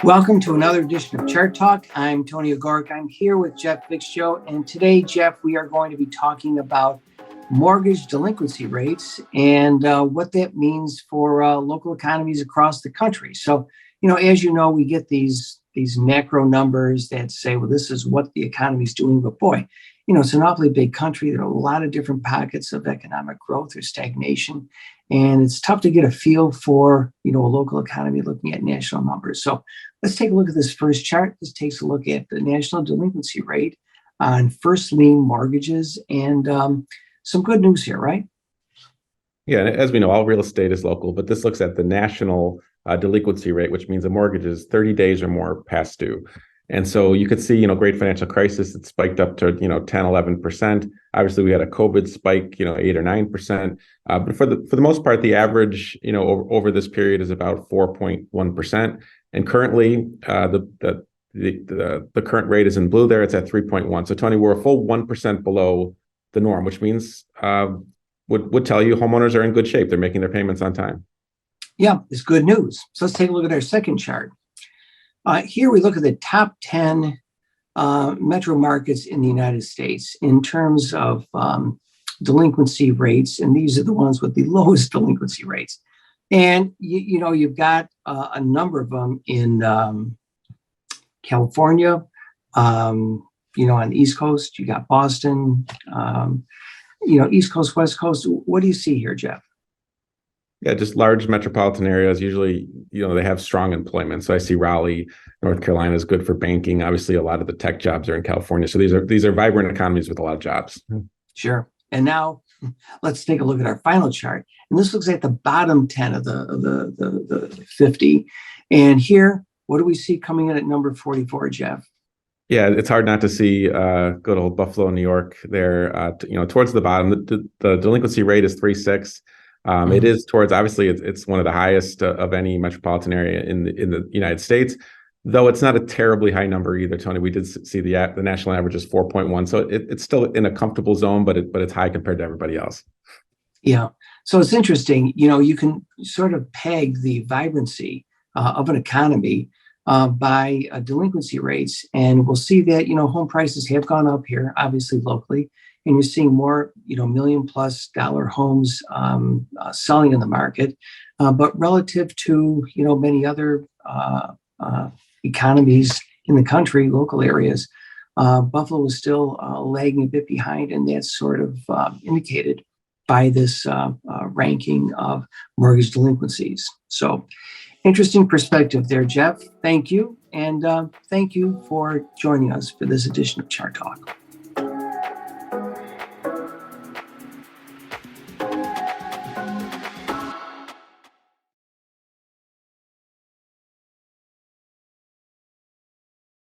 Welcome to another edition of Chart Talk. I'm Tony Ogorek. I'm here with Jeff Viksjo. And today, Jeff, we are going to be talking about mortgage delinquency rates and what that means for local economies across the country. So, as you know, we get these macro numbers that say, well, this is what the economy is doing. But boy, it's an awfully big country. There are a lot of different pockets of economic growth or stagnation. And it's tough to get a feel for, a local economy looking at national numbers. So let's take a look at this first chart. This takes a look at the national delinquency rate on first lien mortgages, and some good news here, right? Yeah, and as we know, all real estate is local, but this looks at the national delinquency rate, which means a mortgage is 30 days or more past due. And so you could see, great financial crisis, it spiked up to, 10, 11%. Obviously, we had a COVID spike, 8 or 9%. But for the most part, the average, over this period is about 4.1%. And currently, the current rate is in blue there. It's at 3.1. So, Tony, we're a full 1% below the norm, which means would tell you homeowners are in good shape. They're making their payments on time. Yeah, it's good news. So let's take a look at our second chart. Here we look at the top 10 metro markets in the United States in terms of delinquency rates, and these are the ones with the lowest delinquency rates. And you've got a number of them in California, on the East Coast. You got Boston, East Coast, West Coast. What do you see here, Jeff? Yeah, just large metropolitan areas. Usually, they have strong employment. So I see Raleigh, North Carolina is good for banking. Obviously, a lot of the tech jobs are in California. So these are vibrant economies with a lot of jobs. Sure. And now let's take a look at our final chart. And this looks at the bottom 10 of the 50. And here, what do we see coming in at number 44, Jeff? Yeah, it's hard not to see good old Buffalo, New York there, towards the bottom. The delinquency rate is 3.6. It is towards, obviously, it's one of the highest of any metropolitan area in the United States, though it's not a terribly high number either, Tony. We did see the national average is 4.1. So it's still in a comfortable zone, but it's high compared to everybody else. Yeah. So it's interesting, you can sort of peg the vibrancy of an economy by delinquency rates. And we'll see that, home prices have gone up here, obviously locally. And you're seeing more, $1 million+ homes selling in the market. But relative to, many other economies in the country, local areas, Buffalo is still lagging a bit behind. And that's sort of indicated by this ranking of mortgage delinquencies. So interesting perspective there, Jeff. Thank you. And thank you for joining us for this edition of Chart Talk.